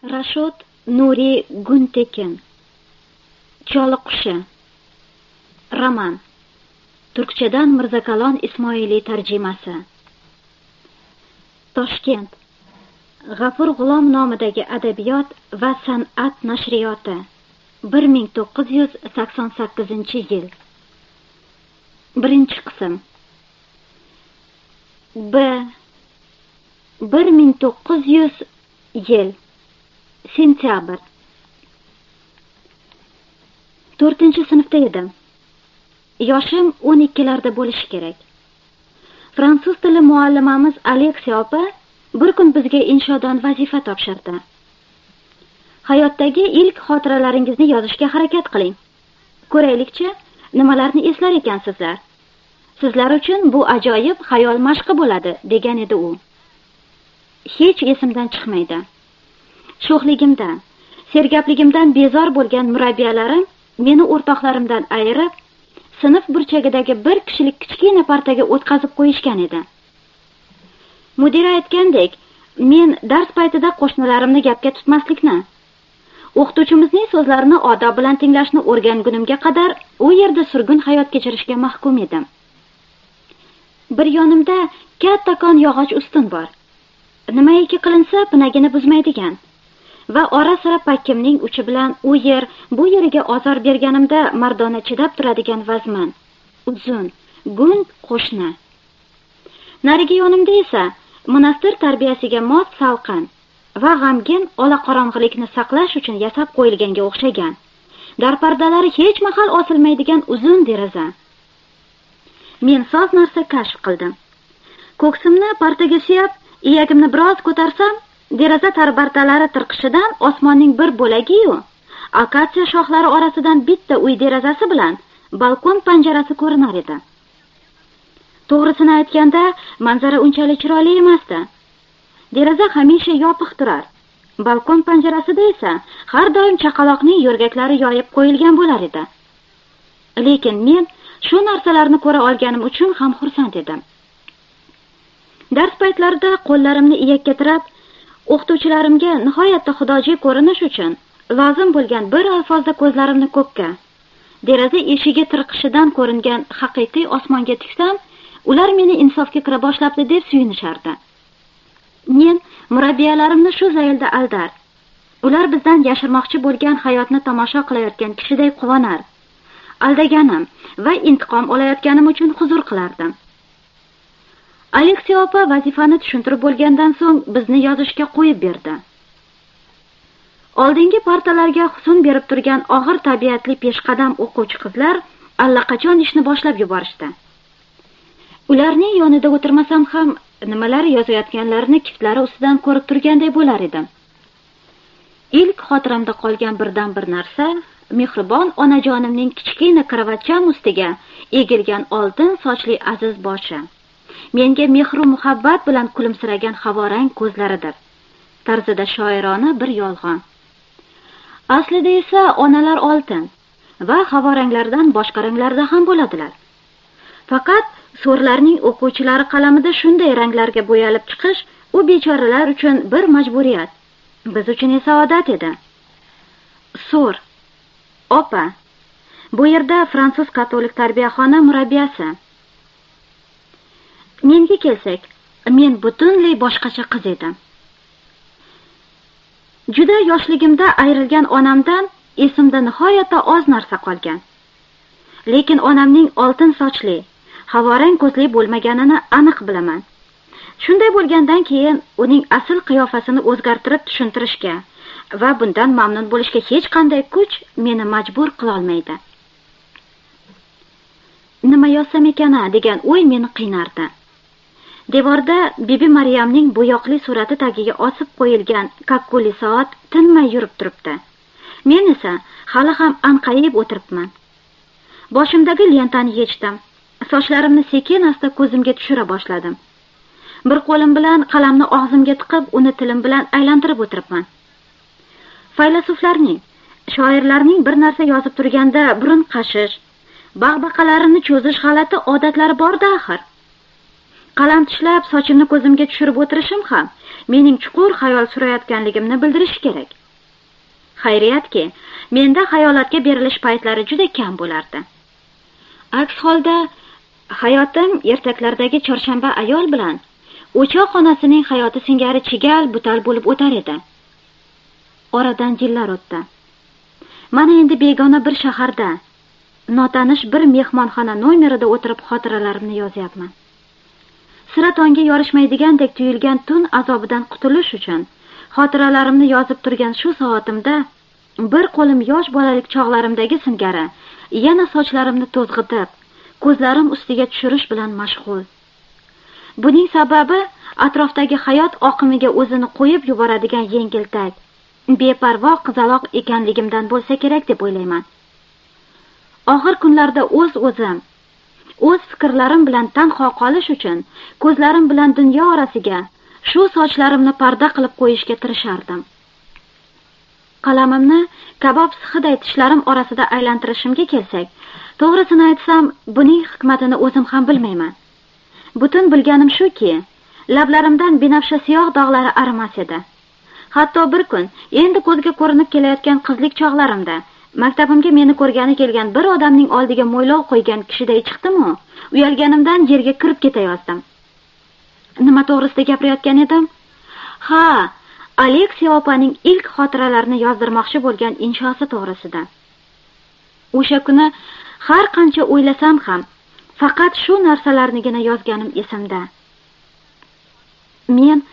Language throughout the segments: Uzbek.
Rashod Nuri Guntekin. Choli qushi. Roman. Turkchadan Mirzakalon Ismoiliy tarjimasi. Toshkent. G'afur G'ulom nomidagi adabiyot va san'at nashriyoti. 1988-yil. Birinchi qism. 1900 yil. Sentyabr. 4-sinfda edim. Yoshim 12larda bo'lishi kerak. Fransuz tili muallimamiz Aleksiya opa bir kun bizga inshodan vazifa topshirdi. Hayotdagi ilk xotiralaringizni yozishga harakat qiling. Ko'raylikchi, nimalarni eslar ekansizlar. Sizlar uchun bu ajoyib xayol mashqi bo'ladi, degan edi u. Hech esimdan chiqmaydi. Sho'xligimdan, sergapligimdan bezor bo'lgan murabbiyalarim meni o'rtoqlarimdan ayirib, sinf burchagidagi bir kishilik kichkina partaga o'tkazib qo'yishgan edi. Mudira aytgandek, men dars paytida qo'shnilarimni gapga tutmaslikni, o'qituvchimizning so'zlarini odob bilan tinglashni o'rgangunimga qadar u yerda surgun hayot kechirishga mahkum edim. Bir yonimda kattakon yog'och ustun bor. Nimaiki qilinsa pinagini buzmaydigan va ora-sira pakkimning uchi bilan u yer, bu yeriga ozor berganimda mardona chidab turadigan vazman, uzun, gund qo'shni. Narigi yonimda esa monastir tarbiyasiga mos salqin va g'amgin olaqorong'ilikni saqlash uchun yasab qo'yilganga o'xshagan, darpardalari hech mahal osilmaydigan uzun deraza. Men soz narsa kashf qildim. Ko'ksimni partaga suyab, iyagimni biroz ko'tarsam, deraza tarbardalari tirqishidan osmonning bir bo'lagi-yu, akatsiya shoxlari orasidan bitta uy derazasi bilan balkon panjarasi ko'rinar edi. To'g'risini aytganda, manzara unchalik chiroyli emasdi. Deraza hamisha yopiq turar. Balkon panjarasida esa har doim chaqaloqning yo'rgaklari yoyib qo'yilgan bo'lar edi. Lekin men shu narsalarni ko'ra olganim uchun ham xursand edim. Dars paytlarida qo'llarimni iyakka tirab, o'qituvchilarimga nihoyatda xudojiy ko'rinish uchun lozim bo'lgan bir alfozda ko'zlarimni ko'kka, deraza eshigi tirqishidan ko'ringan haqiqiy osmonga tiksam, ular meni insofga kira boshlabdi deb suyunishardi. Men murabbiyalarimni shu zaylda aldar. Ular bizdan yashirmoqchi bo'lgan hayotni tomosha qilayotgan kishiday quvonar. Aldaganim va intiqom olayotganim uchun huzur qilardim. Aleksiya opa vazifani tushuntirib bo'lgandan so'ng bizni yozishga qo'yib berdi. Oldingi partalarga husn berib turgan og'ir tabiatli peshqadam o'quvchi qizlar allaqachon ishni boshlab yuborishdi. Ularning yonida o'tirmasam ham nimalar yozayotganlarini kiftlari ustidan ko'rib turganday bo'lar edim. Ilk xotiramda qolgan birdan-bir narsa mehribon onajonimning kichkina kravatcham ustiga egilgan oltin sochli aziz boshi. Menga mehru muhabbat bilan kulimsiragan havorang ko'zlaridir. Tarzida shoirona bir yolg'on. Aslida esa onalar oltin va havoranglardan boshqa ranglarda ham bo'ladilar. Faqat so'rlarning o'quvchilari qalamida shunday ranglarga bo'yalib chiqish u bechoralar uchun bir majburiyat, biz uchun esa odat edi. So'r, opa, bu yerda fransuz katolik tarbiyaxona murabbiyasi. Menga kelsak, men butunlay boshqacha qiz edim. Juda yoshligimda ayrilgan onamdan esimda nihoyatda oz narsa qolgan. Lekin onamning oltin sochli, havorang ko'zli bo'lmaganini aniq bilaman. Shunday bo'lgandan keyin uning asl qiyofasini o'zgartirib tushuntirishga va bundan mamnun bo'lishga hech qanday kuch meni majbur qila olmaydi. Nima yozsam ekan degan o'y meni qiynardi. Devorda Bibi Maryamning bo'yoqli surati tagiga osib qo'yilgan kakkuli soat tinmay yurib turibdi. Men esa hali ham anqayib o'tiribman. Boshimdagi lentani yechdim. Sochlarimni sekin-asta ko'zimga tushira boshladim. Bir qo'lim bilan qalamni og'zimga tiqib, uni tilim bilan aylantirib o'tiribman. Faylasuflarning, shoirlarning bir narsa yozib turganda burun qashish, bag'baqalarini cho'zish g'alati odatlari bor-da axir. Qalam tishlab sochimni ko'zimga tushirib o'tirishim ham mening chuqur xayol surayotganligimni bildirishi kerak. Xayriyatki, menda xayolotga berilish paytlari juda kam bo'lardi. Aks holda hayotim ertaklardagi chorshanba ayol bilan o'choq xonasining hayoti singari chigal butal bo'lib o'tar edi. Oradan yillar o'tdi. Mana endi begona bir shaharda, notanish bir mehmonxona nomerida o'tirib xotiralarimni yozyapman. Sira tonga yorishmaydigandek tuyulgan tun azobidan qutulish uchun xotiralarimni yozib turgan shu soatimda bir qo'lim yosh bolalik chog'larimdagi singari yana sochlarimni to'zg'itib, ko'zlarim ustiga tushirish bilan mashg'ul. Buning sababi atrofdagi hayot oqimiga o'zini qo'yib yuboradigan yengiltak, beparvo qizaloq ekanligimdan bo'lsa kerak deb o'ylayman. Oxir kunlarda o'zim o'z fikrlarim bilan tanho qolish uchun ko'zlarim bilan dunyo orasiga shu sochlarimni parda qilib qo'yishga tirishardim. Qalamimni kabob sixiday tishlarim orasida aylantirishimga kelsak, to'g'risini aytsam, buning hikmatini o'zim ham bilmayman. Butun bilganim shuki, lablarimdan binafsha siyoh dog'lari arimas edi. Hatto bir kun endi ko'zga ko'rinib kelayotgan qizlik chog'larimda maktabimga meni ko'rgani kelgan bir odamning oldiga mo'ylov qo'ygan kishiday chiqdim-u, uyalganimdan yerga kirib ketayozdim. Nima to'g'risida gapirayotgan edim? Ha, Aleksiya opaning ilk xotiralarini yozdirmoqchi bo'lgan inshosi to'g'risida. O'sha kuni har qancha o'ylasam ham, faqat shu narsalarnigina yozganim esimda. Men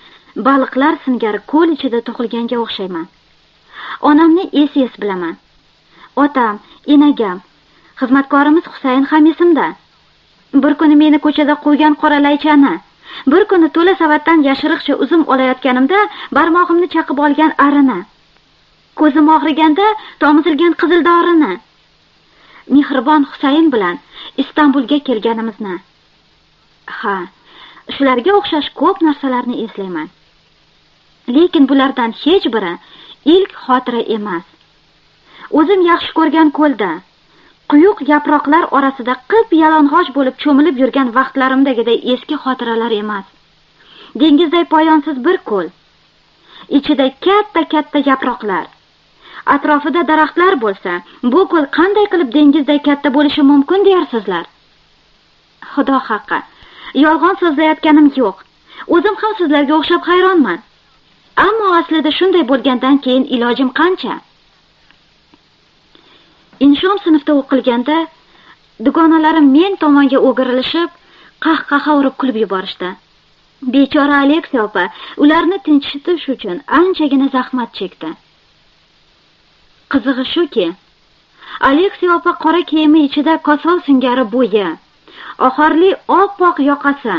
baliqlar singari ko'l ichida tug'ilganga o'xshayman. Onamni es bilaman. Otam, enagam, xizmatkorimiz Husayn ham esimda. Bir kuni meni ko'chada qo'ygan qora laychani, bir kuni to'la savatdan yashiriqcha uzum olayotganimda barmog'imni chaqib olgan arini, ko'zim og'riganda tomizilgan qizil dorini, mehribon Husayn bilan Istanbulga kelganimizni. Ha, shularga o'xshash ko'p narsalarni eslayman. Lekin bulardan hech biri ilk xotira emas. O'zim yaxshi ko'rgan ko'lda, quyuq yaproqlar orasida qip-yalang'och bo'lib cho'milib yurgan vaqtlarimdagiday eski xotiralar emas. Dengizday poyonsiz bir ko'l, ichida katta yaproqlar. Atrofida daraxtlar bo'lsa, bu ko'l qanday qilib dengizday katta bo'lishi mumkin deyarsizlar? Xudo haqqi, yolg'on so'zlayotganim yo'q. O'zim ham sizlarga o'xshab hayronman. Ammo aslida shunday bo'lgandan keyin ilojim qancha? Inshom sinfda o'qilganda dugonalarim men tomonga o'girilishib, qahqaha urib kulib yuborishdi. Bechora Aleksiya opa ularni tinchitish uchun anchagina zahmat chekdi. Qizig'i shuki, Aleksiya opa qora kiyimi ichida kosov singari bo'yi, oxirli oppoq yoqasi,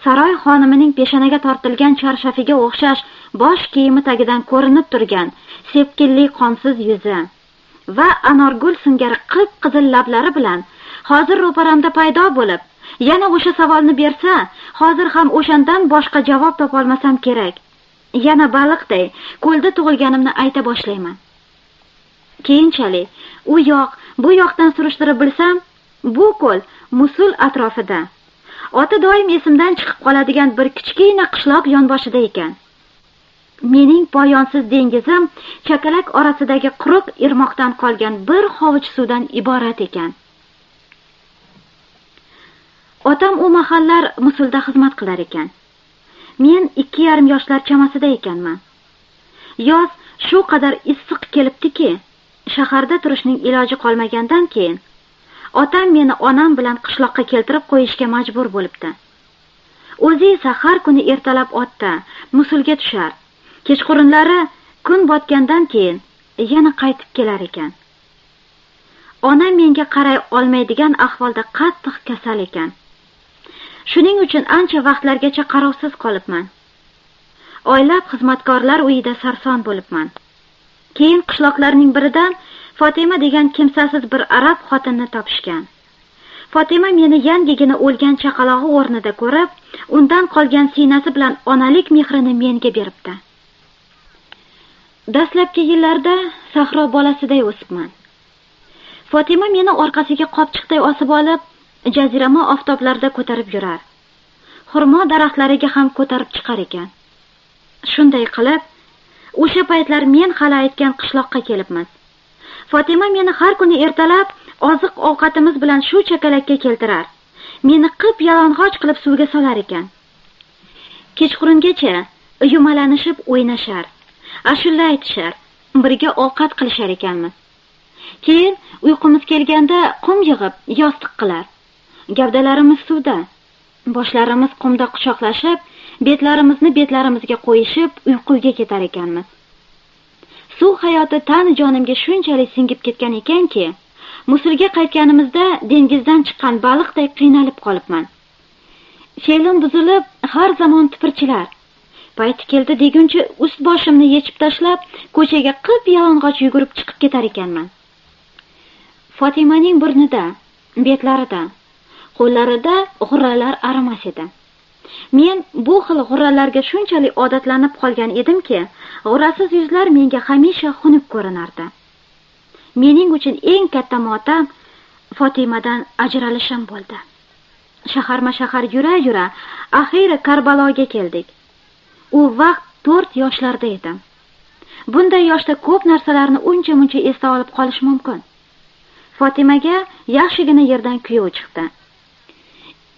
saroy xonimining peshanaga tortilgan charshafiga o'xshash bosh kiyimi tagidan ko'rinib turgan sepkilli qonsiz yuzi va anorgul singari qip-qizil lablari bilan hozir ro'paramda paydo bo'lib, yana o'sha savolni bersa, hozir ham o'shandan boshqa javob topolmasam kerak. Yana baliqday ko'lda tug'ilganimni ayta boshlayman. Keyinchalik u yoq, bu yoqdan surishtirib bilsam, bu ko'l Musul atrofida. Oti doim esimdan chiqib qoladigan bir kichkina qishloq yonboshida ekan. Mening poyonsiz dengizim chakalak orasidagi quruq irmoqdan qolgan bir hovuch suvdan iborat ekan. Otam u mahallar Musulda xizmat qilar ekan. Men 2,5 yoshlar chamasida ekanman. Yoz shu qadar issiq kelibdiki, shaharda turishning iloji qolmagandan keyin otam meni onam bilan qishloqqa keltirib qo'yishga majbur bo'libdi. O'zi esa har kuni ertalab otda Musulga tushar. Kechqurunlari kun botgandan keyin yana qaytib kelar ekan. Onam menga qaray olmaydigan ahvolda qattiq kasal ekan. Shuning uchun ancha vaqtlargacha qarovsiz qolibman. Oylab xizmatkorlar uyida sarson bo'libman. Keyin qishloqlarning biridan Fatima degan kimsasiz bir arab xotinni topishgan. Fatima meni yangigina o'lgan chaqalog'i o'rnida ko'rib, undan qolgan siynasi bilan onalik mehrini menga beribdi. Dastlabki yillarda sahro bolasiday o'sibman. Fatima meni orqasiga qopchiqday osib olib, jazirama oftoblarda ko'tarib yurar. xurmo daraxtlariga ham ko'tarib chiqar ekan. Shunday qilib, o'sha paytlar men hali aytgan qishloqqa kelibmiz. Fotima meni har kuni ertalab oziq ovqatimiz bilan shu chakalakka keltirar. Meni qip-yalang'och qilib suvga solar ekan. Kechqurungacha yumalanishib o'ynashar, ashulla aytishar, birga ovqat qilishar ekanmiz. Keyin uyqumiz kelganda qum yig'ib yostiq qilar. Gavdalarimiz suvda, boshlarimiz qumda quchoqlashib, betlarimizni betlarimizga qo'yishib uyquga ketar ekanmiz. Suv hayoti tan jonimga shunchalik singib ketgan ekanki, Musulga qaytganimizda dengizdan chiqqan baliqday qiynalib qolibman. Fe'lim buzilib, har zamon tipirchilar. Payti keldi deguncha ust-boshimni yechib tashlab, ko'chaga qip-yalang'och yugurib chiqib ketar ekanman. Fotimaning burnida, betlarida, qo'llarida g'urralar arimas edi. Men bu xil g'urralarga shunchalik odatlanib qolgan edimki, g'urrasiz yuzlar menga hamisha xunuk ko'rinardi. Mening uchun eng katta motam Fotimadan ajralishim bo'ldi. Shaharma-shahar yura-yura, axiyri Karbaloga keldik. U vaqt 4 yoshlarda edim. Bunday yoshda ko'p narsalarni uncha-muncha esda olib qolish mumkin. Fotimaga yaxshigina yerdan kuyov chiqdi.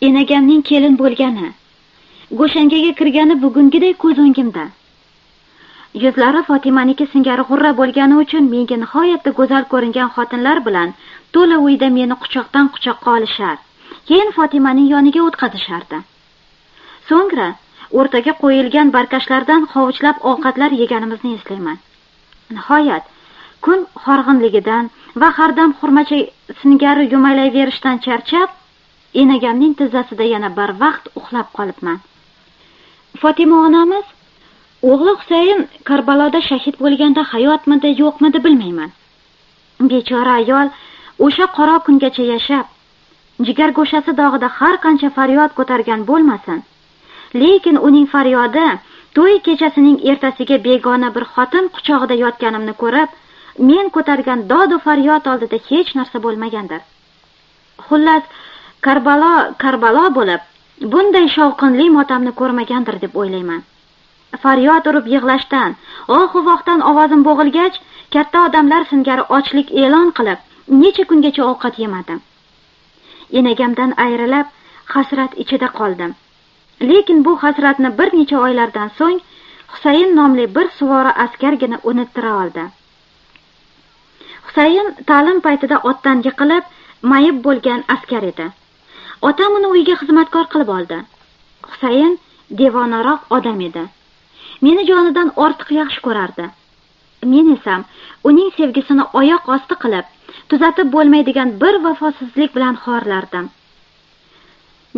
Enagamning kelin bo'lgani, go'shangaga kirgani bugungidek ko'z o'ngimda. Yuzlari Fotimaniki singari g'urra bo'lgani uchun menga nihoyatda go'zal ko'ringan xotinlar bilan to'la uyda meni quchoqdan quchoqqa olishar, keyin Fotimaning yoniga o'tkazishardi. So'ngra o'rtaga qo'yilgan barkashlardan hovuchlab ovqatlar yeganimizni eslayman. Nihoyat kun horg'inligidan va hardam xurmacha singari yumalayverishdan charchab, enagamning tizzasida yana barvaqt uxlab qolibman. Fotima onamiz o'g'li Husayn Karbaloda shahid bo'lganda hayotmidi, yo'qmidi bilmayman. Bechora ayol o'sha qora kungacha yashab, jigar go'shasi dog'ida har qancha faryod ko'targan bo'lmasin, lekin uning faryodi to'y kechasining ertasiga begona bir xotin quchog'ida yotganimni ko'rib, men ko'targan dod-u faryod oldida hech narsa bo'lmagandir. Xullas, Karbalo bo'lib, bunday shovqinli motamni ko'rmagandir deb o'ylayman. Faryod urib yig'lashdan, oh-vohdan ovozim bo'g'ilgach, katta odamlar singari ochlik e'lon qilib, necha kungacha ovqat yemadim. Enagamdan ayrilib, hasrat ichida qoldim. Lekin bu hasratni bir necha oylardan so'ng Husayn nomli bir suvori askargina unuttira oldi. Husayn ta'lim paytida otdan yiqilib, mayib bo'lgan askar edi. Otam uni uyga xizmatkor qilib oldi. Husayn devonaroq odam edi. Meni jonidan ortiq yaxshi ko'rardi. Men esa uning sevgisini oyoq osti qilib, tuzatib bo'lmaydigan bir vafosizlik bilan xorlardim.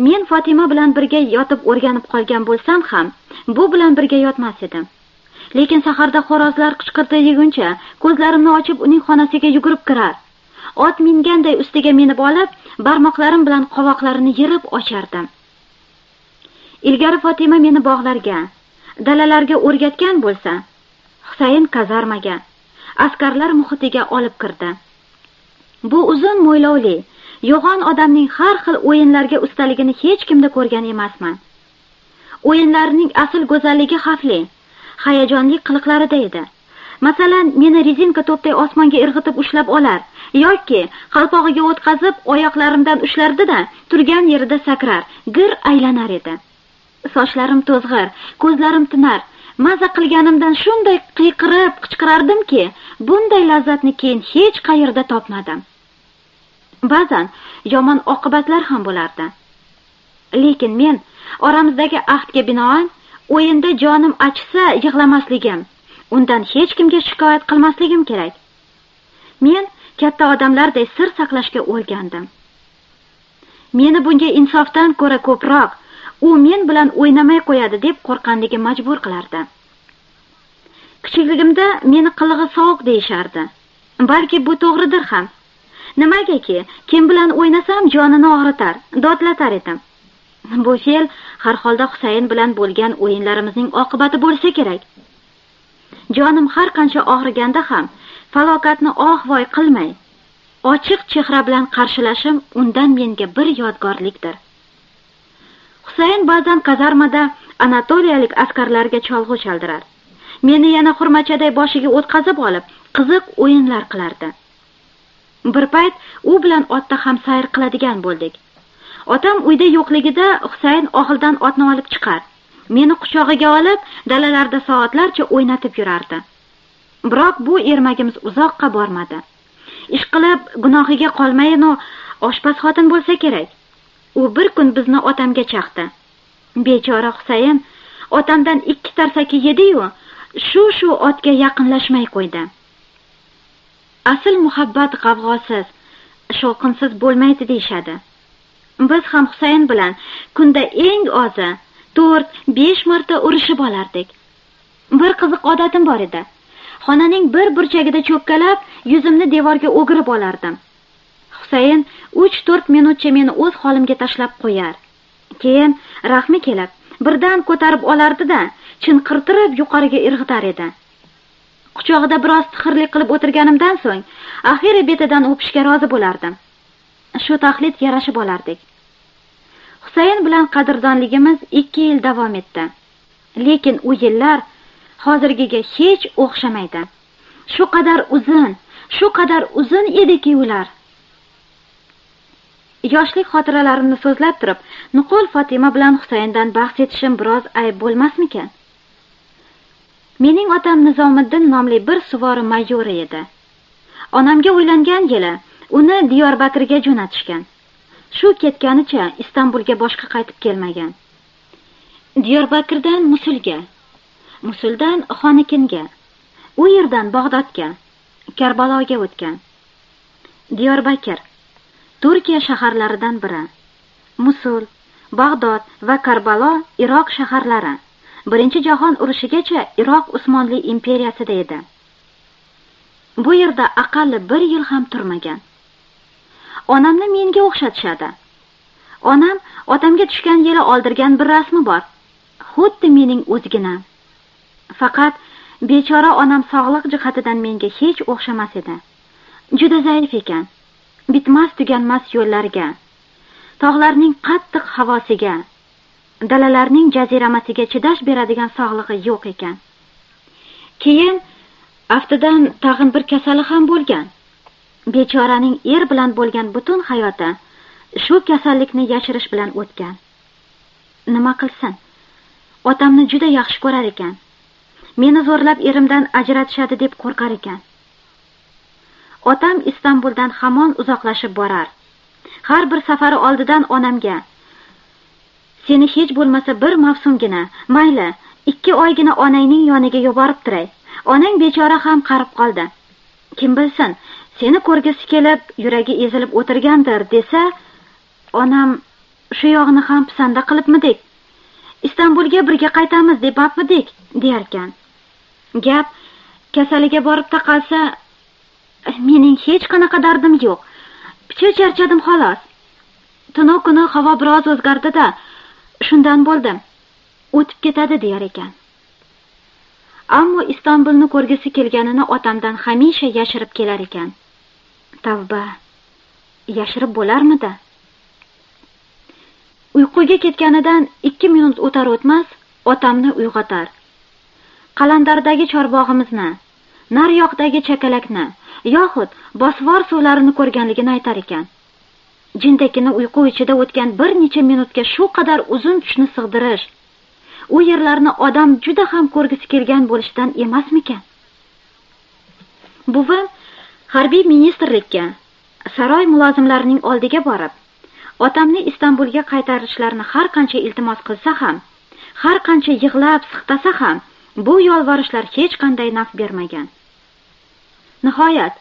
Men Fatima bilan birga yotib o'rganib qolgan bo'lsam ham, bu bilan birga yotmas edim. Lekin saharda xo'rozlar qichqirdi deguncha, ko'zlarimni ochib uning xonasiga yugurib kirar. Ot minganday ustiga minib olib, barmoqlarim bilan qovoqlarini yirib ochardim. Ilgari Fatima meni bog'larga, dalalarga o'rgatgan bo'lsa, Husayn kazarmaga, askarlar muhitiga olib kirdi. Bu uzun mo'ylovli, yo'g'on odamning har xil o'yinlarga ustaligini hech kimda ko'rgan emasman. O'yinlarining asl go'zalligi xavfli, hayajonli qiliqlarida edi. Masalan, meni rezinka to'pday osmonga irg'itib ushlab olar yoki qalpog'iga o'tkazib oyoqlarimdan ushlardi-da, turgan yerida sakrar, gir aylanar edi. Sochlarim to'zg'ir, ko'zlarim tinar. Maza qilganimdan shunday qiyqirib qichqirardimki, bunday lazzatni keyin hech qayerda topmadim. Ba'zan yomon oqibatlar ham bo'lardi. Lekin men oramizdagi ahdga binoan o'yinda jonim achisa yig'lamasligim, undan hech kimga shikoyat qilmasligim kerak. Men katta odamlarday sir saqlashga o'rgandim. Meni bunga insofdan ko'ra ko'proq u men bilan o'ynamay qo'yadi deb qo'rqqanligi majbur qilardi. Kichikligimda meni qilig'i sovuq deyishardi. Balki bu to'g'ridir ham. Nimagaki, kim bilan o'ynasam jonini og'ritar, dodlatar edim. Bu fe'l har holda Husayn bilan bo'lgan o'yinlarimizning oqibati bo'lsa kerak. Jonim har qancha og'riganda ham falokatni voy qilmay, ochiq chehra bilan qarshilashim undan menga bir yodgorlikdir. Husayn ba'zan kazarmada Anatoliyalik askarlarga cholg'u chaldirar. Meni yana xurmachaday boshiga o'tkazib olib, qiziq o'yinlar qilardi. Bir payt u bilan otda ham sayr qiladigan bo'ldik. Otam uyda yo'qligida Husayn oxildan otni olib chiqar. Meni quchog'iga olib, dalalarda soatlarcha o'ynatib yurardi. Biroq bu ermagimiz uzoqqa bormadi. Ishqilib gunohiga qolmayin, oshpaz xotin bo'lsa kerak. U bir kun bizni otamga chaqdi. Bechora Husayn otamdan 2 tarsaki yedi-yu, shu otga yaqinlashmay qo'ydi. Asl muhabbat g'avg'osiz, shovqinsiz bo'lmaydi deyshadi. Biz ham Husayn bilan kunda eng ozi 4-5 marta urishib olardik. Bir qiziq odatim bor edi. Xonaning bir burchagida cho'kkalab, yuzimni devorga o'girib olardim. Husayn 3-4 minutcha meni o'z holimga tashlab qo'yar. Keyin rahmi kelib, birdan ko'tarib olardi-da, chinqirtirib yuqoriga irg'itar edi. Quchog'ida biroz tixirlik qilib o'tirganimdan so'ng, axiri betidan o'pishga rozi bo'lardim. Shu taqlid yarashib olardik. Husayn bilan qadrdonligimiz 2 yil davom etdi. Lekin u yillar hozirgiga hech o'xshamaydi. Shu qadar uzun ediki ular. Yoshlik xotiralarimni so'zlab turib, nuqul Fatima bilan Husayndan bahs etishim biroz ayb bo'lmasmikan? Mening otam Nizomiddin nomli bir suvori mayori edi. Onamga uylangan yili uni Diyorbakirga jo'natishgan. Shu ketganicha Istanbulga boshqa qaytib kelmagan. Diyorbakirdan Musulga, Musuldan Xonikinga, u yerdan Bag'dodga, Karbaloga o'tgan. Diyorbakir Turkiya shaharlaridan biri. Musul, Bag'dod va Karbalo Iroq shaharlari. Birinchi jahon urushigacha Iroq Usmonli imperiyasida edi. Bu yerda aqalli 1 yil ham turmagan. Onamni menga o'xshatishadi. Onam otamga tushgan yili oldirgan bir rasmi bor. Xuddi mening o'zginam. Faqat bechora onam sog'liq jihatidan menga hech o'xshamas edi. Juda zaif ekan. Bitmas tuganmas yo'llarga, tog'larning qattiq havosiga, dalalarning jaziramasiga chidash beradigan sog'lig'i yo'q ekan. Keyin aftidan tag'in bir kasali ham bo'lgan. Bechoraning er bilan bo'lgan butun hayoti shu kasallikni yashirish bilan o'tgan. Nima qilsin? Otamni juda yaxshi ko'rar ekan. Meni zo'rlab erimdan ajratishadi deb qo'rqar ekan. Otam Istanbuldan hamon uzoqlashib borar. Har bir safari oldidan onamga: "Seni hech bo'lmasa bir mavsumgina, mayli, 2 oygina onangning yoniga yuborib turay. Onang bechora ham qarib qoldi. Kim bilsin, seni ko'rgisi kelib, yuragi ezilib o'tirgandir" desa, onam "Shu yog'ini ham pisanda qilibmidik? Istanbulga birga qaytamiz deb apmidik" derkan. Gap kasaliga borib taqalsa, mening hech qanaqa dardim yo'q. Picha charchadim xolos. Tunu kuni havo biroz o'zgardi-da, shundan bo'ldim. O'tib ketadi der ekan. Ammo Istanbulni ko'rgisi kelganini otamdan hamisha yashirib kelar ekan. Tavba, yashirib bo'larmidi? Uyquga ketganidan 2 minut o'tar o'tmas otamni uyg'otar. Qalandardagi chorbog'imizni, naryoqdagi chakalakni yoxud Bosfor suvlarini ko'rganligini aytar ekan. Jindakini uyqu ichida o'tgan bir necha minutga shu qadar uzun tushni sig'dirish, u yerlarni odam juda ham ko'rgisi kelgan bo'lishidan emasmikan? Buvim harbiy ministrlikka, saroy mulozimlarining oldiga borib, otamni Istanbulga qaytarishlarini har qancha iltimos qilsa ham, har qancha yig'lab siqtasa ham, bu yolvorishlar hech qanday naf bermagan. Nihoyat,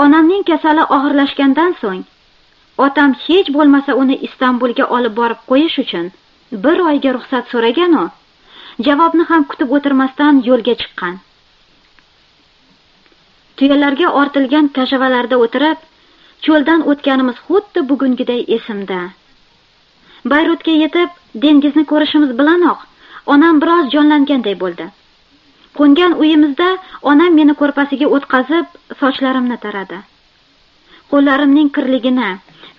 onamning kasali og'irlashgandan so'ng, otam hech bo'lmasa uni Istanbulga olib borib qo'yish uchun 1 oyga ruxsat so'ragan-u, javobni ham kutib o'tirmasdan yo'lga chiqqan. Tuyalarga ortilgan kajavalarda o'tirib, cho'ldan o'tganimiz xuddi bugungiday esimda. Bayrutga yetib, dengizni ko'rishimiz bilanoq, onam biroz jonlanganday bo'ldi. Qo'ngan uyimizda onam meni ko'rpasiga o'tkazib, sochlarimni taradi. Qo'llarimning kirligini,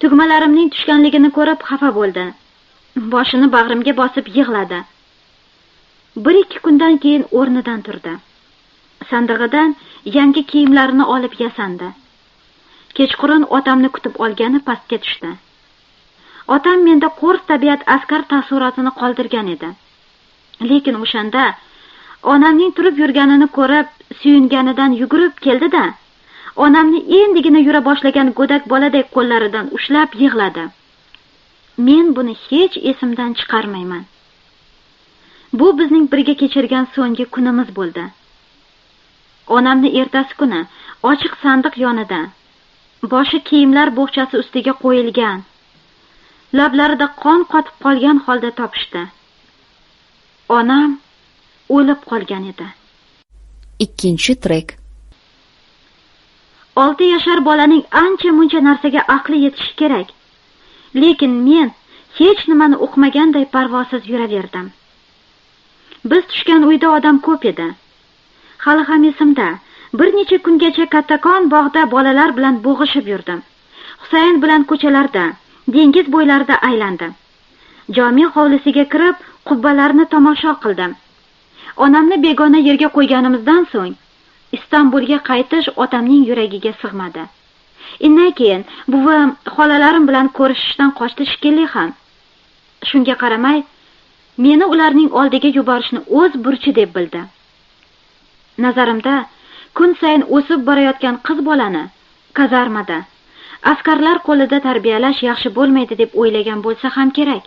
tugmalarimning tushganligini ko'rib xafa bo'ldi. Boshini bag'rimga bosib yig'ladi. 1-2 kundan keyin o'rnidan turdi. Sandig'idan yangi kiyimlarini olib yasandi. Kechqurun otamni kutib olgani pastga tushdi. Otam menda qo'rs tabiat askar taassurotini qoldirgan edi. Lekin o'shanda onamning turib yurganini ko'rib, suyunganidan yugurib keldi-da, onamni endigina yura boshlagan go'dak boladek qo'llaridan ushlab yig'ladi. Men buni hech esimdan chiqarmayman. Bu bizning birga kechirgan so'nggi kunimiz bo'ldi. Onamni ertasi kuni ochiq sandiq yonida, boshi kiyimlar bo'xchasi ustiga qo'yilgan, lablarida qon qotib qolgan holda topishdi. Onam o'lib qolgan edi. Ikkinchi trek. 6 yashar bolaning ancha-muncha narsaga aqli yetishi kerak. Lekin men hech nimani o'qimaganday parvosiz yuraverdim. Biz tushgan uyda odam ko'p edi. Hali ham esimda, bir necha kungacha kattakon bog'da bolalar bilan bo'g'ishib yurdim. Husayn bilan ko'chalarda, dengiz bo'ylarida aylandim. Jami hovlisiga kirib, qubbalarni tomosha qildim. Onamni begona yerga qo'yganimizdan so'ng Istanbulga qaytish otamning yuragiga sig'madi. Indan keyin buvim xolalarim bilan ko'rishishdan qochdi shekilli ham. Shunga qaramay, meni ularning oldiga yuborishni o'z burchi deb bildi. Nazarimda, kun sayin o'sib borayotgan qiz bolani kazarmada askarlar qo'lida tarbiyalash yaxshi bo'lmaydi deb o'ylagan bo'lsa ham kerak.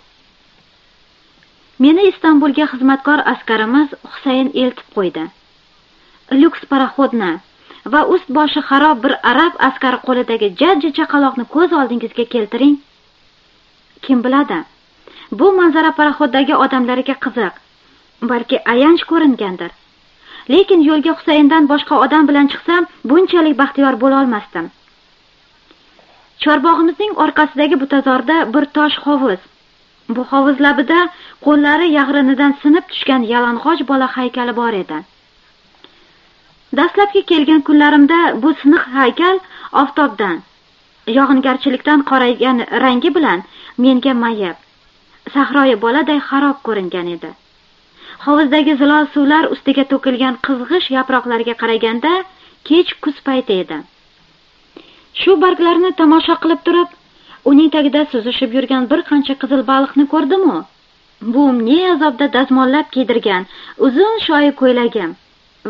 Meni Istanbulga xizmatkor askarimiz Husayn eltib qo'ydi. Lyuks paraxodni va ust boshi xarob bir arab askari qo'lidagi jajji chaqaloqni ko'z oldingizga keltiring. Kim biladi? Bu manzara paraxoddagi odamlarga qiziq, balki ayanch ko'ringandir. Lekin yo'lga Husayndan boshqa odam bilan chiqsam, bunchalik baxtiyor bo'la olmasdim. Chorbog'imizning orqasidagi butazorda bir tosh hovuz. Bu hovuz labida qo'llari yag'rinidan sinib tushgan yalang'och bola haykali bor edi. Dastlabki kelgan kunlarimda bu siniq haykal oftobdan, yog'ingarchilikdan qoraygan rangi bilan menga mayib, sahroyi boladay xarob ko'ringan edi. Hovuzdagi zilol suvlar ustiga to'kilgan qizg'ish yaproqlarga qaraganda kech kuz payti edi. Shu barglarni tomosha qilib turib, uning tagida suzishib yurgan bir qancha qizil baliqni ko'rdim-u. Bu ne azobda dazmollab kiydirgan uzun shoyi ko'ylagim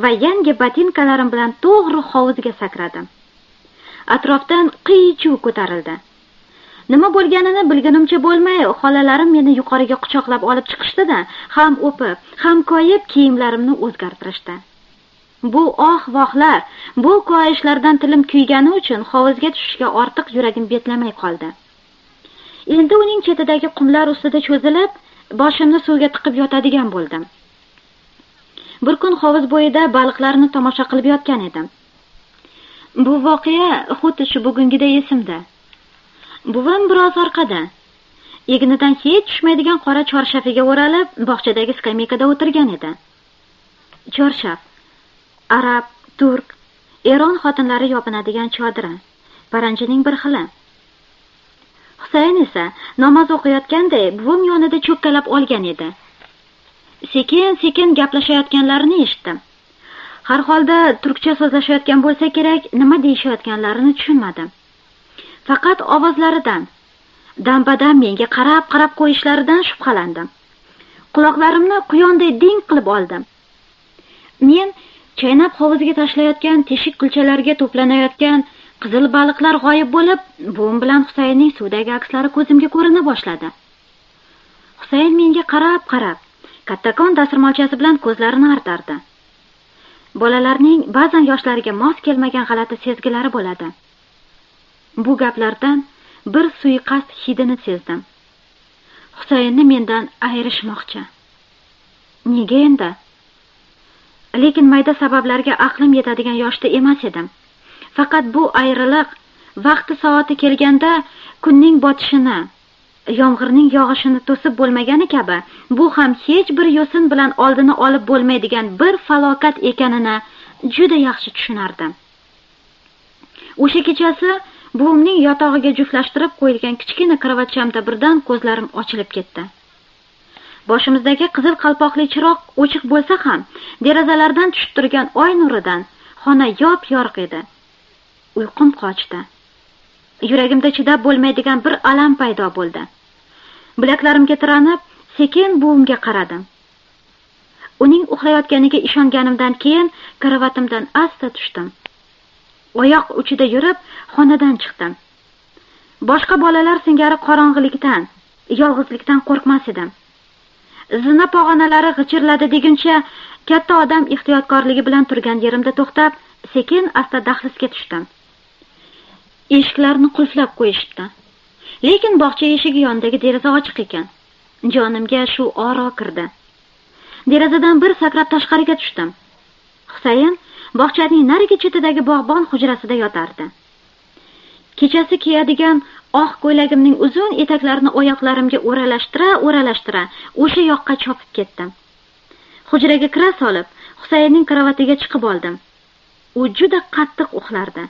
va yangi botinkalarim bilan to'g'ri hovuzga sakradim. Atrofdan qiy-chuv ko'tarildi. Nima bo'lganini bilgunimcha bo'lmay, xolalarim meni yuqoriga quchoqlab olib chiqishdi-da, ham o'pib, ham koyib kiyimlarimni o'zgartirishdi. Bu vohlar, bu koyishlardan tilim kuygani uchun hovuzga tushishga ortiq yuragim betlamay qoldi. Endi uning chetidagi qumlar ustida cho'zilib, boshimni suvga tiqib yotadigan bo'ldim. Bir kun hovuz bo'yida baliqlarni tomosha qilib yotgan edim. Bu voqea xuddi shu bugungiday esimda. Buvim biroz orqada, egnidan hech tushmaydigan qora chorshafiga o'ralib, bog'chadagi skameykada o'tirgan edi. Chorshaf arab, turk, Eron xotinlari yopinadigan chodira, paranjining bir xili. Husayn esa namoz o'qiyotganday buvim yonida cho'kkalab olgan edi. Sekin-sekin gaplashayotganlarini eshitdim. Har holda turkcha so'zlashayotgan bo'lsa kerak, nima deyishayotganlarini tushunmadim. Faqat ovozlaridan, dam-badam menga qarab qo'yishlaridan shubhalandim. Quloqlarimni quyonday ding qilib oldim. Men chaynab hovuzga tashlayotgan teshik qilchalarga to'planayotgan qizil baliqlar g'oyib bo'lib, buvim bilan Husaynning suvdagi akslari ko'zimga ko'rina boshladi. Husayn menga qarab, kattakon dasturxonchasi bilan ko'zlarini artardi. Bolalarning ba'zan yoshlariga mos kelmagan g'alati sezgilari bo'ladi. Bu gaplardan bir suiqasd hidini sezdim. Husaynni mendan ayirishmoqchi. Nega endi? Lekin mayda sabablarga aqlim yetadigan yoshda emas edim. Faqat bu ayriliq vaqti soati kelganda kunning botishini, yomg'irning yog'ishini to'sib bo'lmagani kabi, bu ham hech bir yo'sin bilan oldini olib bo'lmaydigan bir falokat ekanini juda yaxshi tushunardim. O'sha kechasi buvimning yotog'iga juftlashtirib qo'yilgan kichkina kravatchamda birdan ko'zlarim ochilib ketdi. Boshimizdagi qizil qalpoqli chiroq o'chiq bo'lsa ham, derazalardan tushib turgan oy nuridan xona yop-yorug' edi. Uyqum qochdi. Yuragimda chidab bo'lmaydigan bir alam paydo bo'ldi. Bilaklarimga tiranib, sekin buvimga qaradim. Uning uxlayotganiga ishonganimdan keyin karavatimdan asta tushdim. Oyoq uchida yurib, xonadan chiqdim. Boshqa bolalar singari qorong'ilikdan, yolg'izlikdan qo'rqmas edim. Zina pog'onalari g'ichirladi deguncha, katta odam ehtiyotkorligi bilan turgan yerimda to'xtab, sekin asta dahlizga tushdim. Eshiklarni qulflab qo'yishibdi. Lekin bog'cha eshigi yonidagi deraza ochiq ekan. Jonimga shu oro kirdi. Derazadan bir sakrab tashqariga tushdim. Husayn bog'chaning narigi chetidagi bog'bon hujrasida yotardi. Kechasi kiyadigan oq ko'ylagimning uzun etaklarini oyoqlarimga o'ralashtira o'sha yoqqa chopib ketdim. Hujraga kira solib, Husaynning karavatiga chiqib oldim. U juda qattiq uxlardi.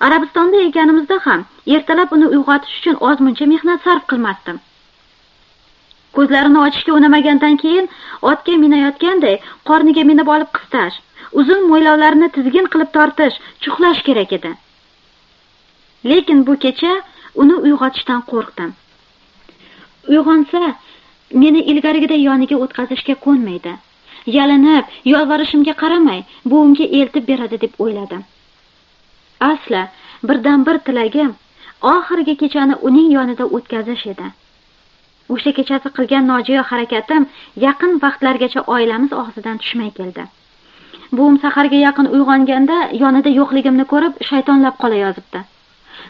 Arabistonda ekanimizda ham ertalab uni uyg'otish uchun ozmuncha mehnat sarf qilmasdim. Ko'zlarini ochishga unamagandan keyin otga minayotganday qorniga minib olib qistash, uzun mo'ylovlarini tizgin qilib tortish, chuqlash kerak edi. Lekin bu kecha uni uyg'otishdan qo'rqdim. Uyg'onsa, meni ilgarigiday yoniga o'tkazishga ko'nmaydi. Yalinib, yolvorishimga qaramay, buvimga eltib beradi deb o'yladim. Asla birdan-bir tilagim oxirgi kechani uning yonida o'tkazish edi. O'sha kechasi qilgan nojo'ya harakatim yaqin vaqtlargacha oilamiz og'zidan tushmay keldi. Buvim saharga yaqin uyg'onganda yonida yo'qligimni ko'rib shaytonlab qolayozibdi.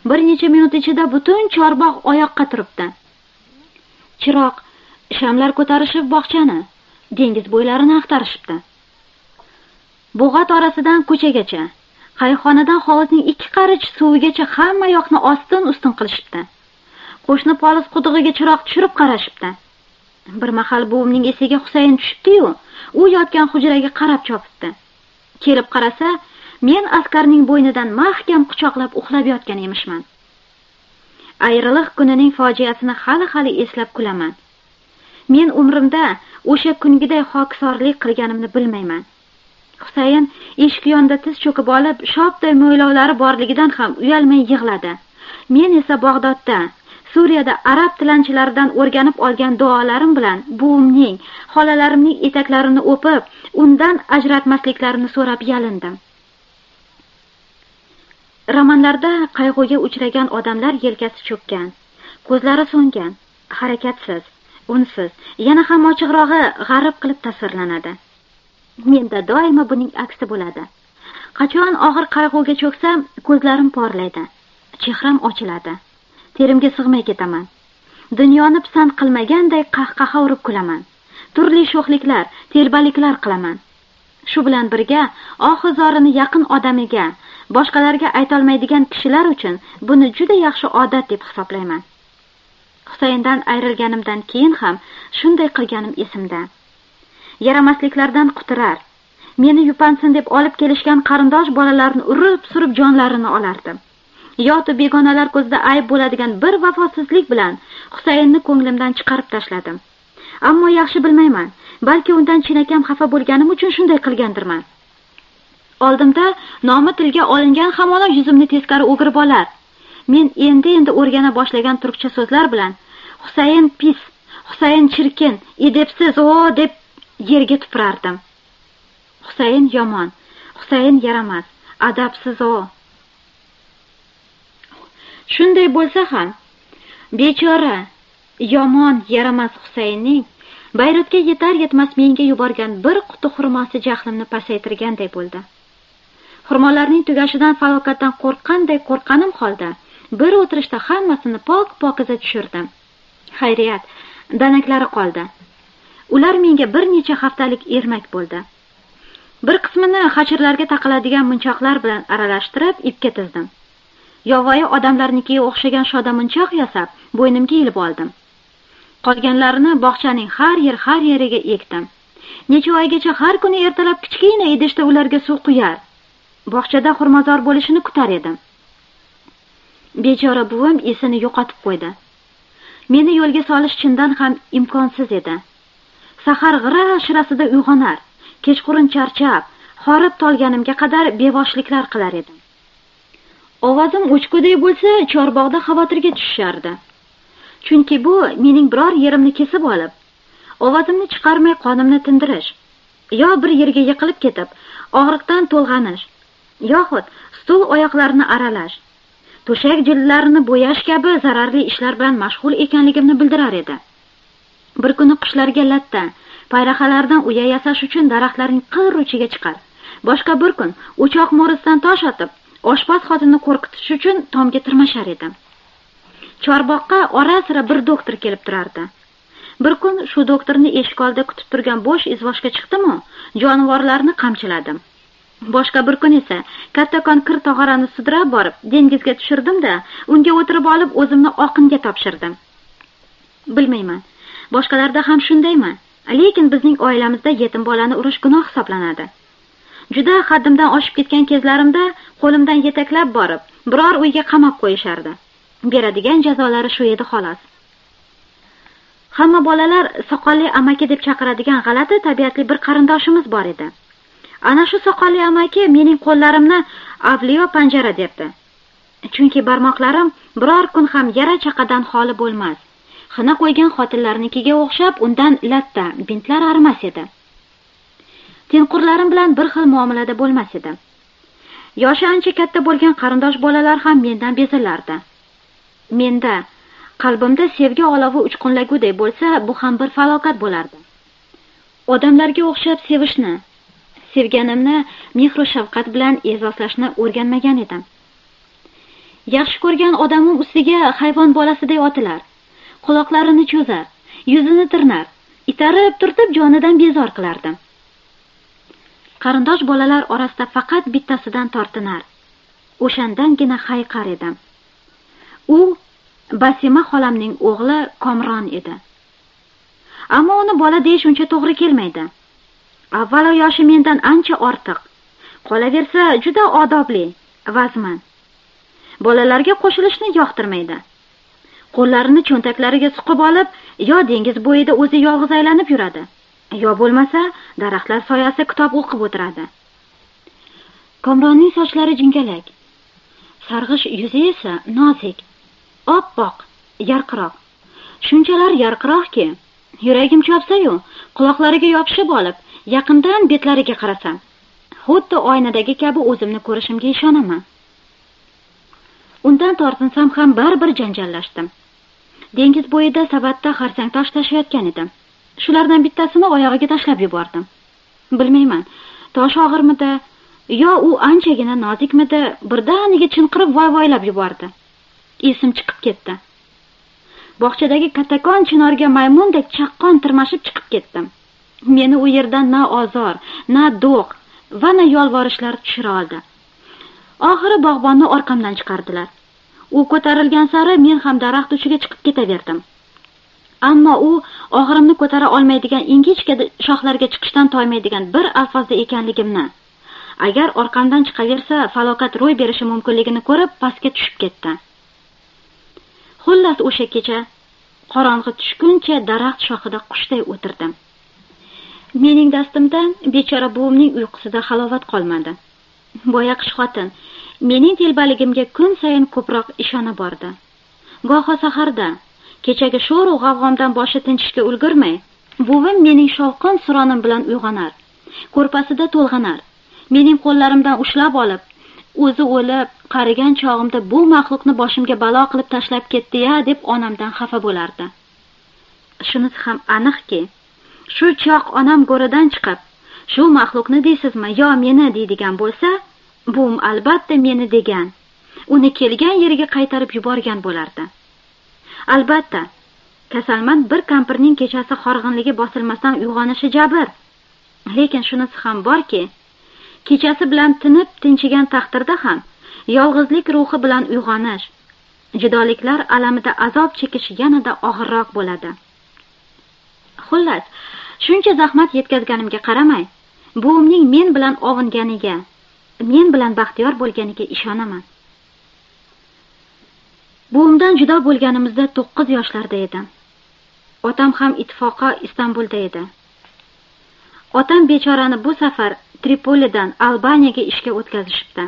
Bir necha minut ichida butun chorbog' oyoqqa turibdi. Chiroq, shamlar ko'tarishib bog'chani, dengiz bo'ylarini axtarishibdi. Bo'g'ot orasidan ko'chagacha, qayxonadan hovuzning 2 qarich suvigacha hamma yoqni ostin-ustun qilishibdi. Qo'shni polis qudug'iga chiroq tushirib qarashibdi. Bir mahal buvimning esiga Husayn tushibdi-yu, u yotgan hujraga qarab chopibdi. Kelib qarasa, men askarning bo'ynidan mahkam quchoqlab uxlab yotgan emishman. Ayriliq kunining fojiasini hali eslab kulaman. Men umrimda o'sha kungiday xokisorlik qilganimni bilmayman. Husayn eshik yonida tiz cho'kib olib, shopday mo'ylovlari borligidan ham uyalmay yig'ladi. Men esa Bag'dodda, Suriyada arab tilanchilaridan o'rganib olgan duolarim bilan buvimning, xolalarimning etaklarini o'pib, undan ajratmasliklarini so'rab yalindim. Romanlarda qayg'uga uchragan odamlar yelkasi cho'kkan, ko'zlari so'ngan, harakatsiz, unsiz, yana ham ochiqrog'i g'arib qilib tasvirlanadi. Menda doimo buning aksi bo'ladi. Qachon og'ir qayg'uga cho'ksam, ko'zlarim porlaydi, chehram ochiladi. Terimga sig'may ketaman. Dunyoni pisand qilmaganday qahqaha urib kulaman. Turli sho'xliklar, telbaliklar qilaman. Shu bilan birga oxizorini yaqin odamiga, boshqalarga aytolmaydigan kishilar uchun buni juda yaxshi odat deb hisoblayman. Husayndan ayrilganimdan keyin ham shunday qilganim esimda. Yaramasliklardan quturar, meni yupansin deb olib kelishgan qarindosh bolalarni urib-surib jonlarini olardim. Yoki begonalar ko'zida ayb bo'ladigan bir vafosizlik bilan Husaynni ko'nglimdan chiqarib tashladim. Ammo yaxshi bilmayman, balki undan chinakam xafa bo'lganim uchun shunday qilgandirman. Oldimda nomi tilga olingan hamon yuzimni teskari o'girib olar. Men endi o'rgana boshlagan turkcha so'zlar bilan Husayn pis, Husayn chirkin, edepsiz deb yerga tupurardim. Husayn yomon, Husayn yaramas, adabsiz Shunday bo'lsa ham, bechora, yomon, yaramas Husaynning Bayrutga yetar-yetmas menga yuborgan bir quti xurmosi jahlimni pasaytirganday bo'ldi. Xurmolarning tugashidan falokatdan qo'rqqanim holda, bir o'tirishda hammasini pok-pokiza tushirdim. Xayriyat, danaklari qoldi. Ular menga bir necha haftalik ermak bo'ldi. Bir qismini xachirlarga taqiladigan munchoqlar bilan aralashtirib ipga tizdim. Yovvoyi odamlarnikiga o'xshagan shodamunchoq yasab, bo'ynimga ilib oldim. Qolganlarini bog'chaning har yeriga ekdim. Necha oygacha har kuni ertalab kichkina idishda ularga suv quyar, bog'chada xurmozor bo'lishini kutar edim. Bechora buvim esini yo'qotib qo'ydi. Meni yo'lga solish chindan ham imkonsiz edi. sahar g'ira shirasida uyg'onar, kechqurun charchab, horib tolganimga qadar bevoshliklar qilar edim. Ovozim o'chkuday bo'lsa, chorbog'da xavotirga tushishardi. Chunki bu mening biror yerimni kesib olib, ovozimni chiqarmay qonimni tindirish, yo bir yerga yiqilib ketib, og'riqdan to'lg'anish, yoxud stul oyoqlarini aralash, to'shak jildlarini bo'yash kabi zararli ishlar bilan mashg'ul ekanligimni bildirar edi. Bir kuni qushlarga latta, payrahalardan uya yasash uchun daraxtlarning qir uchiga chiqar. Boshqa bir kun o'choq mo'risidan tosh otib, oshpaz xotinni qo'rqitish uchun tomga tirmashar edim. Chorboqqa ora-sira bir doktor kelib turardi. Bir kun shu doktorni eshik oldida kutib turgan bo'sh izvoshga chiqdim-u, jonivorlarni qamchiladim. Boshqa bir kun esa kattakon kir tog'orani sudrab borib, dengizga tushirdim-da, unga o'tirib olib o'zimni oqinga topshirdim. Bilmayman, boshqalarda ham shundaymi? Lekin bizning oilamizda yetim bolani urish gunoh hisoblanadi. Juda haddimdan oshib ketgan kezlarimda qo'limdan yetaklab borib, biror uyga qamab qo'yishardi. Beradigan jazolari shu edi xolos. Hamma bolalar soqolli amaki deb chaqiradigan g'alati tabiatli bir qarindoshimiz bor edi. Ana shu soqolli amaki mening qo'llarimni avliyo panjara debdi. Chunki barmoqlarim biror kun ham yara chaqadan xoli bo'lmas. Xina qo'ygan xotinlarnikiga o'xshab undan latta, bintlar arimas edi. Tenqurlarim bilan bir xil muomalada bo'lmas edi. Yoshi ancha katta bo'lgan qarindosh bolalar ham mendan bezillardi. Menda qalbimda sevgi olovi uchqunlaguday bo'lsa, bu ham bir falokat bo'lardi. Odamlarga o'xshab sevishni, sevganimni mehr va shafqat bilan e'zozlashni o'rganmagan edim. Yaxshi ko'rgan odamim ustiga hayvon bolasiday otilar, quloqlarini cho'zar, yuzini tirnar, itarib turtib jonidan bezor qilardim. Qarindosh bolalar orasida faqat bittasidan tortinar. O'shandangina hayqar edim. U Basima xolamning o'g'li Komron edi. Ammo uni bola deyish uncha to'g'ri kelmaydi. Avvalo yoshi mendan ancha ortiq. Qolaversa juda odobli, vazman. Bolalarga qo'shilishni yoqtirmaydi. Qo'llarini cho'ntaklariga suqib olib, yo dengiz bo'yida o'zi yolg'iz aylanib yuradi, yo bo'lmasa daraxtlar soyasida kitob o'qib o'tiradi. Komronning sochlari jingalak, sarg'ish yuzi esa nozik, oppoq, yarqiroq. Shunchalar yarqiroqki, yuragim chopsa-yu, quloqlariga yopishib olib, yaqindan betlariga qarasam, xuddi oynadagi kabi o'zimni ko'rishimga ishonaman. Undan tortinsam ham baribir janjallashdim. Dengiz bo'yida savatda xarsang tosh tashiyotgan edim. Shulardan bittasini oyog'iga tashlab yubordim. Bilmayman, tosh og'irmidi, yo u anchagina nozikmidi, birdaniga chinqirib voy-voylab yubordi. Esim chiqib ketdi. Bog'chadagi kattakon chinorga maymundek chaqqon tirmashib chiqib ketdim. Meni u yerdan na ozor, na do'q va na yolvorishlar tushira oldi. Oxiri bog'bonni orqamdan chiqardilar. U ko'tarilgan sari men ham daraxt uchiga chiqib ketaverdim. Ammo u og'irimni ko'tara olmaydigan ingichka shoxlarga chiqishdan toymaydigan bir alfozda ekanligimni, agar orqamdan chiqaversa falokat ro'y berishi mumkinligini ko'rib pastga tushib ketdi. Xullas o'sha kecha qorong'i tushguncha daraxt shoxida qushday o'tirdim. Mening dastimdan bechora buvimning uyqusida halovat qolmadi. Boyaqish xotin mening telbaligimga kun sayin ko'proq ishona bordi. Goho saharda, kechagi sho'r va g'avg'omdan boshi tinchishga ulgurmay, buvim mening shovqin suronim bilan uyg'onar, ko'rpasida to'lg'anar, mening qo'llarimdan ushlab olib, o'zi o'lib, qarigan chog'imda bu maxluqni boshimga balo qilib tashlab ketdi-ya deb onamdan xafa bo'lardi. Shunisi ham aniqki, shu choq onam go'ridan chiqib, shu maxluqni deysizmi yo meni deydigan bo'lsa, buvim albatta meni degan, uni kelgan yeriga qaytarib yuborgan bo'lardi. Albatta, kasalmand bir kampirning kechasi horg'inligi bosilmasdan uyg'onishi jabr. Lekin shunisi ham borki, kechasi bilan tinib tinchigan taqdirda ham yolg'izlik ruhi bilan uyg'onish, judoliklar alamida azob chekish yanada og'irroq bo'ladi. Xullas, shuncha zahmat yetkazganimga qaramay, buvimning men bilan ovunganiga, men bilan baxtiyor bo'lganiga ishonaman. Buvimdan judo bo'lganimizda 9 yoshlarda edim. Otam ham ittifoqo Istanbulda edi. Otam bechorani bu safar Tripolidan Albaniyaga ishga o'tkazishibdi.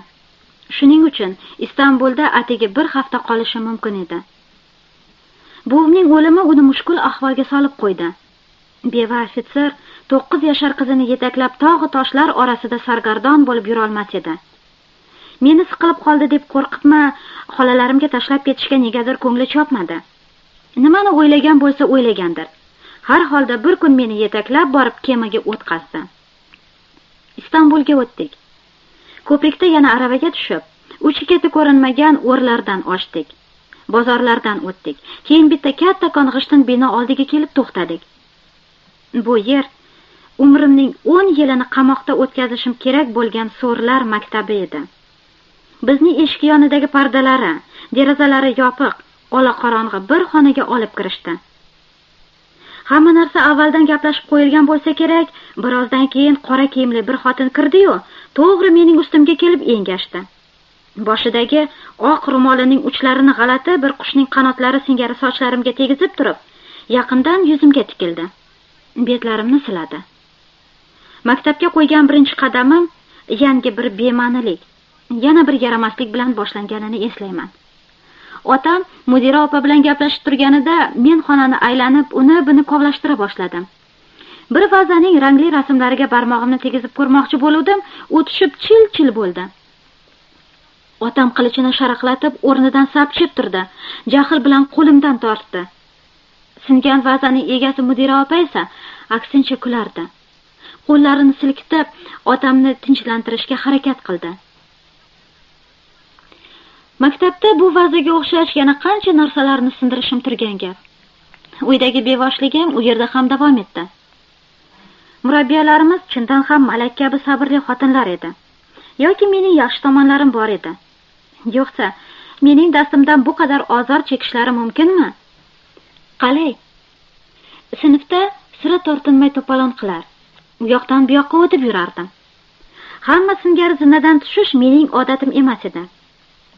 Shuning uchun Istanbulda atigi bir hafta qolishi mumkin edi. Buvimning o'limi uni mushkul ahvolga solib qo'ydi. Beva ofitser 9 yashar qizini yetaklab tog'i toshlar orasida sargardon bo'lib yura olmas edi. Meni siqilib qoldi deb qo'rqibmi, xolalarimga tashlab ketishga negadir ko'ngli chopmadi. Nimani o'ylagan bo'lsa o'ylagandir. Har holda bir kun meni yetaklab borib kemaga o'tkazdi. Istanbulga o'tdik. Ko'prikda yana aravaga tushib, uchi-keti ko'rinmagan o'rlardan oshdik. Bozorlardan o'tdik. Keyin bitta katta g'ishtin bino oldiga kelib to'xtadik. Bu yer umrimning 10 yilini qamoqda o'tkazishim kerak bo'lgan so'rlar maktabi edi. Bizning eshik yonidagi pardalari, derazalari yopiq, ola-qorong'i bir xonaga olib kirishdi. Hamma narsa avvaldan gaplashib qo'yilgan bo'lsa kerak. Birozdan keyin qora kiyimli bir xotin kirdi-yu, to'g'ri mening ustimga kelib engashdi. Boshidagi oq ro'molining uchlarini g'alati bir qushning qanotlari singari sochlarimga tegizib turib, yaqindan yuzimga tikildi. Betlarimni siladi. Maktabga qo'ygan birinchi qadamim yangi bir bema'nilik, yana bir yaramaslik bilan boshlanganini eslayman. Otam mudira opa bilan gaplashib turganida men xonani aylanib, uni buni kovlashtira boshladim. Bir vazaning rangli rasmlariga barmog'imni tegizib ko'rmoqchi bo'ldim, u tushib chil-chil bo'ldi. Otam qilichini sharaqlatib o'rnidan sapchib turdi. Jahl bilan qo'limdan tortdi. Singan vazaning egasi mudira opa esa aksincha kulardi. Qo'llarini silkitib, otamni tinchlantirishga harakat qildi. Maktabda bu vazaga o'xshash yana qancha narsalarni sindirishim turgan gap. Uydagi bevoshligim u yerda ham davom etdi. Murabbiyalarimiz chindan ham malak kabi sabrli xotinlar edi. Yoki mening yaxshi tomonlarim bor edi. Yo'qsa, mening dastimdan bu qadar ozor chekishlari mumkinmi? Qalay? Sinfda sira tortinmay to'polon qilar. U yoqdan bu yoqqa o'tib yurardim. Hamma singari zinadan tushish mening odatim emas edi.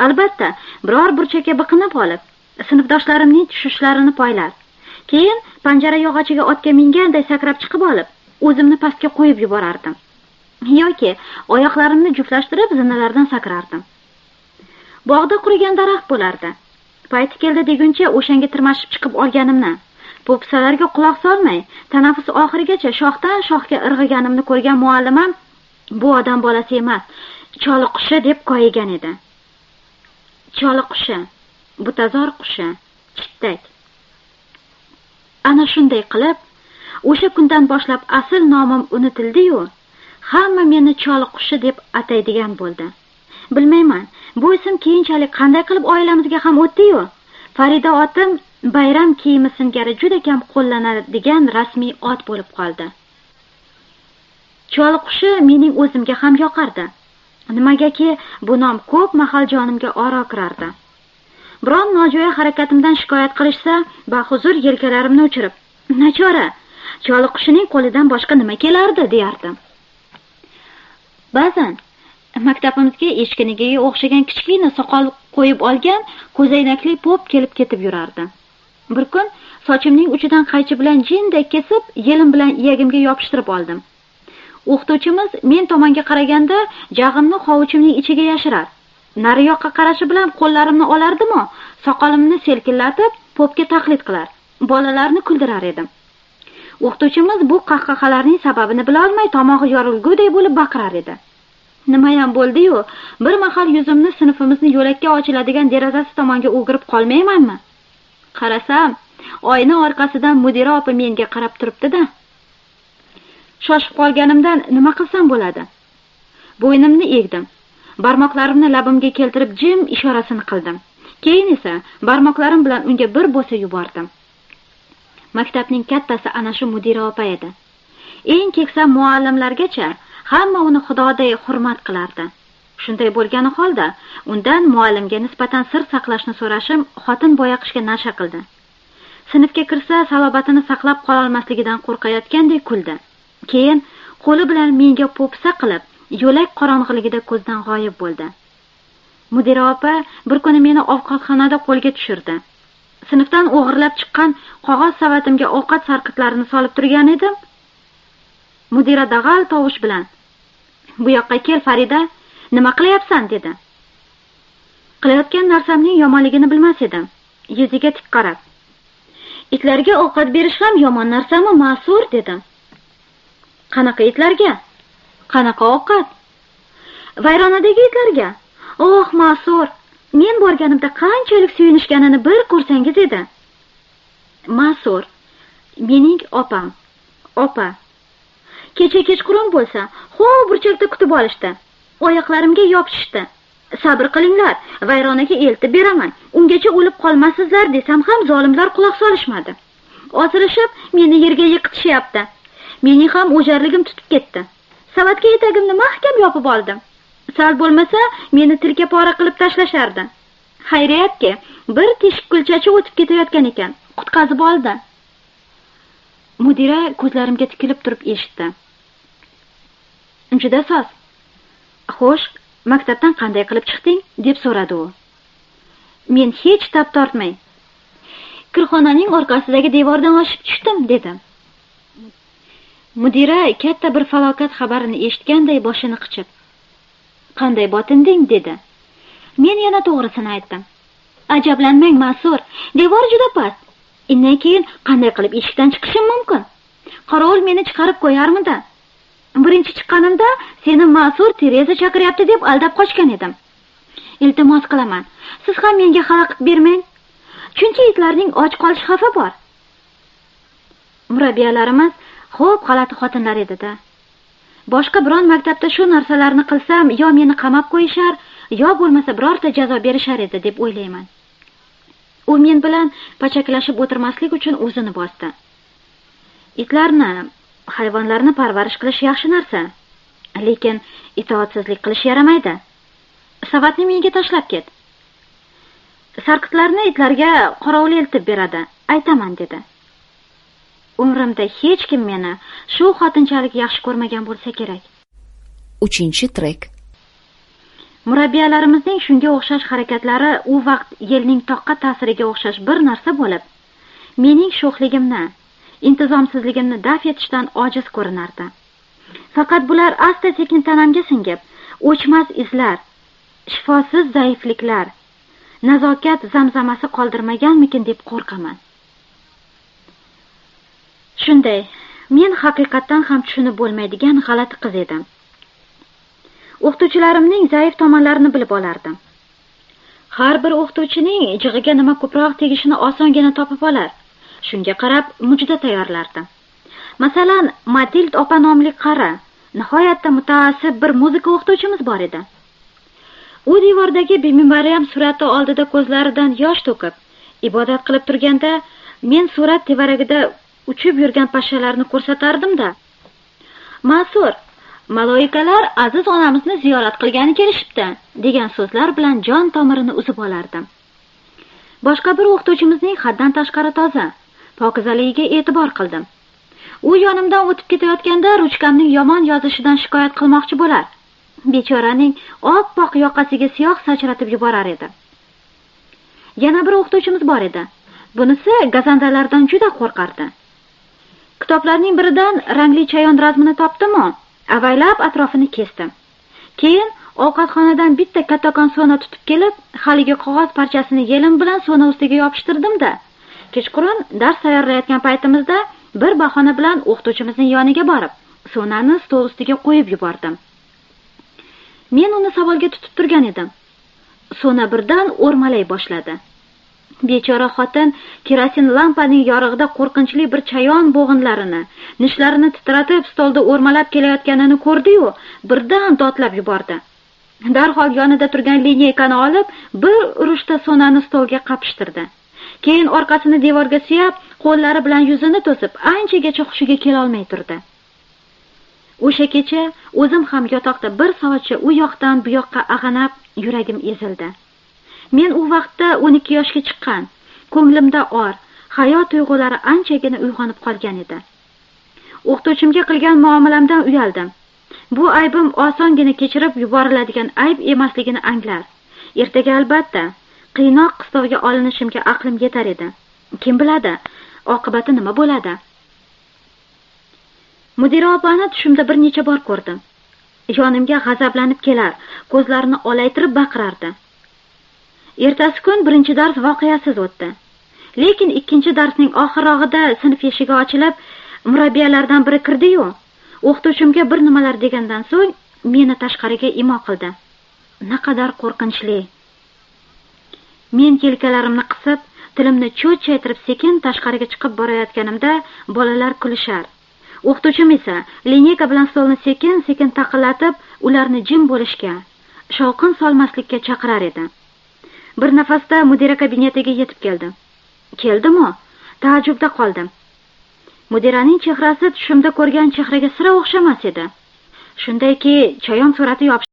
Albatta, biror burchakka biqinib olib, sinfdoshlarimning tushishlarini poylar. Keyin panjara yog'ochiga otga minganday sakrab chiqib olib, o'zimni pastga qo'yib yuborardim. Yoki oyoqlarimni juftlashtirib zinalardan sakrardim. Bog'da qurigan daraxt bo'lardi. Payti keldi deguncha o'shanga tirmashib chiqib olganimni, po'pisalarga quloq solmay, tanaffus oxirigacha shoxdan shoxga irg'iganimni ko'rgan muallimam bu odam bolasi emas, choli qushi deb qo'ygan edi. Choli qushi, butazor qushi, chittak. Ana shunday qilib, o'sha kundan boshlab asl nomim unutildi-yu, hamma meni choli qushi deb ataydigan bo'ldi. Bilmayman, bu ism keyinchalik qanday qilib oilamizga ham o'tdi-yu, Farida otim bayram kiyimi singari juda kam qo'llanadigan rasmiy ot bo'lib qoldi. Choli qushi mening o'zimga ham yoqardi. Nimagaki bu nom ko'p mahal jonimga oro kirardi. Biron nojo'ya harakatimdan shikoyat qilishsa, bahuzur yelkalarimni o'chirib, "Nachora, choli qushining qo'lidan boshqa nima kelardi?" deyardim. Ba'zan maktabimizga echkiniga o'xshagan kichkina soqol qo'yib olgan ko'zoynakli pop kelib ketib yurardi. Bir kun sochimning uchidan qaychi bilan jinday kesib, yelim bilan iyagimga yopishtirib oldim. O'qituvchimiz men tomonga qaraganda jag'imni hovuchimning ichiga yashirar. Nari yoqqa qarashi bilan qo'llarimni olardim-u, soqolimni selkillatib, popga taqlid qilar. Bolalarni kuldirar edim. O'qituvchimiz bu qahqahalarning sababini bila olmay tomog'i yorilguday bo'lib baqirar edi. Nima ham bo'ldi-yu, bir mahal yuzimni sinfimizni yo'lakka ochiladigan derazasi tomonga o'girib qolmaymanmi? Qarasam, oyna orqasidan mudira opa menga qarab turibdi-da. Shoshib qolganimdan nima qilsam bo'ladi? Bo'ynimni egdim. Barmoqlarimni labimga keltirib jim ishorasini qildim. Keyin esa barmoqlarim bilan unga bir bo'sa yubordim. Maktabning kattasi ana shu mudira opa edi. Eng keksa muallimlargacha hamma uni xudoday hurmat qilardi. Shunday bo'lgani holda, undan muallimga nisbatan sir saqlashni so'rashim xotin boyaqishga nasha qildi. Sinfga kirsa, salobatini saqlab qola olmasligidan qo'rqayotgandek kuldi. Keyin qo'li bilan menga po'pisa qilib, yo'lak qorong'iligida ko'zdan g'oyib bo'ldi. Mudira opa bir kuni meni ovqatxonada qo'lga tushirdi. Sinfdan o'g'irlab chiqqan qog'oz savatimga ovqat sarqitlarini solib turgan edim. Mudira dag'al tovush bilan: "Bu yoqqa kel, Farida, nima qilyapsan?" dedi. Qilayotgan narsamning yomonligini bilmas edim. Yuziga tik qarab: "Itlarga ovqat berish ham yomon narsami, Ma'sur?" dedim. "Qanaqa itlarga? Qanaqa ovqat?" "Vayronadagi itlarga." "Oh, Ma'sur, men borganimda qanchalik suyunishganini bir ko'rsangiz edi." Ma'sur mening opam. Opa. Kecha kechqurun bo'lsa, burchakda kutib olishdi. Oyoqlarimga yopishishdi. "Sabr qilinglar, vayronaga eltib beraman. Ungacha o'lib qolmasizlar" desam ham zolimlar quloq solishmadi. Ozirishib meni yerga yiqitishyapti. Mening ham o'jarligim tutib ketdi. Savatga etagimni mahkam yopib oldim. Sal bo'lmasa meni tilka-pora qilib tashlashardi. Xayriyatki, bir teshik kulchachi o'tib ketayotgan ekan, qutqazib oldi. Mudira ko'zlarimga tikilib turib eshitdi. "Juda soz. Xo'sh, maktabdan qanday qilib chiqding?" deb so'radi u. Men hech tap tortmay: "Kirxonaning orqasidagi devordan oshib tushdim" dedim. Mudira katta bir falokat xabarini eshitganday boshini qichib: "Qanday botinding?" dedi. Men yana to'g'risini aytdim. "Ajablanmang, Ma'sur, devor juda past. Undan keyin qanday qilib eshikdan chiqishim mumkin? Qorovul meni chiqarib qo'yarmidi? Birinchi chiqqanimda seni Ma'sur Tereza chaqiryapti deb aldab qochgan edim. Iltimos qilaman, siz ham menga xalaqit bermang. Chunki itlarning och qolish xavfi bor." Murabbiyalarimiz xo'p g'alati xotinlar edi-da. Boshqa biron maktabda shu narsalarni qilsam, yo meni qamab qo'yishar, yo bo'lmasa birorta jazo berishar edi deb o'ylayman. U men bilan pachaklashib o'tirmaslik uchun o'zini bosdi. "Itlarni, hayvonlarni parvarish qilish yaxshi narsa, lekin itoatsizlik qilish yaramaydi. Savatni menga tashlab ket. Sarqitlarni itlarga qorovul eltib beradi, aytaman" dedi. Umrimda hech kim meni shu xotinchalik yaxshi ko'rmagan bo'lsa kerak. 3-trek. Murabbiyalarimizning shunga o'xshash harakatlari u vaqt yelning toqqa ta'siriga o'xshash bir narsa bo'lib, mening sho'xligimni, intizomsizligimni daf etishdan ojiz ko'rinardi. Faqat bular asta-sekin tanamga singib, o'chmas izlar, shifosiz zaifliklar, nazokat zamzamasi qoldirmaganmikin deb qo'rqaman. Shunday, men haqiqatdan ham tushunib bo'lmaydigan g'alati qiz edim. O'qituvchilarimning zaif tomonlarini bilib olardim. Har bir o'qituvchining jig'iga nima ko'proq tegishini osongina topib olar. Shunga qarab mujda tayyorlardim. Masalan, Matild opa nomli qari, nihoyatda mutaassib bir muzika o'qituvchimiz bor edi. U devordagi Bibi Maryam surati oldida ko'zlaridan yosh to'kib, ibodat qilib turganda, men surat tevaragida uchib yurgan pashshalarni ko'rsatardim-da. "Ma'sur, maloikalar aziz onamizni ziyorat qilgani kelishibdi" degan so'zlar bilan jon tomirini uzib olardim. Boshqa bir o'qituvchimizning haddan tashqari toza, pokizaligiga e'tibor qildim. U yonimdan o'tib ketayotganda ruchkamning yomon yozishidan shikoyat qilmoqchi bo'lar. Bechoraning oppoq yoqasiga siyoh sachratib yuborar edi. Yana bir o'qituvchimiz bor edi. Bunisi gazandalardan juda qo'rqardi. Kitoblarning biridan rangli chayon razmini topdim-u, avaylab atrofini kesdim. Keyin ovqatxonadan bitta kattakon so'na tutib kelib, haligi qog'oz parchasini yelim bilan so'na ustiga yopishtirdim-da. Kechqurun dars tayyorlayotgan paytimizda bir bahona bilan o'qituvchimizning yoniga borib, so'nani stol ustiga qo'yib yubordim. Men uni savolga tutib turgan edim. So'na birdan o'rmalay boshladi. Bechora xotin kerosin lampaning yorug'ida qo'rqinchli bir chayon bo'g'inlarini, nishlarini titratib stolda o'rmalab kelayotganini ko'rdi-yu, birdan dodlab yubordi. Darhol yonida turgan lineykani olib, bir urishda so'nani stolga qapishtirdi. Keyin orqasini devorga suyab, qo'llari bilan yuzini to'sib, anchagacha hushiga kela olmay turdi. O'sha kecha o'zim ham yotoqda bir soatcha u yoqdan bu yoqqa ag'anab, yuragim ezildi. Men u vaqtda 12 yoshga chiqqan, ko'nglimda or, hayot tuyg'ulari anchagina uyg'onib qolgan edi. O'qituvchimga qilgan muomalamdan uyaldim. Bu aybim osongina kechirib yuboriladigan ayb emasligini anglar. Ertaga albatta qiynoq qistovga olinishimga aqlim yetar edi. Kim biladi, oqibati nima bo'ladi? Mudira opani tushimda bir necha bor ko'rdim. Yonimga g'azablanib kelar, ko'zlarini olaytirib baqirardi. Ertasi kun birinchi dars voqeasiz o'tdi. Lekin ikkinchi darsning oxirrog'ida sinf eshigi ochilib, murabbiyalardan biri kirdi-yu, o'qituvchimga bir nimalar degandan so'ng meni tashqariga imo qildi. Naqadar qo'rqinchli. Men yelkalarimni qisib, tilimni cho'chchaytirib sekin tashqariga chiqib borayotganimda bolalar kulishar. O'qituvchim esa lineyka bilan stolni sekin-sekin taqillatib, ularni jim bo'lishga, shovqin solmaslikka chaqirar edi. Bir nafasda mudira kabinetiga yetib keldim. Keldim-u, taajjubda qoldim. Mudiraning chehrasi tushimda ko'rgan chehraga sira o'xshamas edi. Shundayki, chayon surati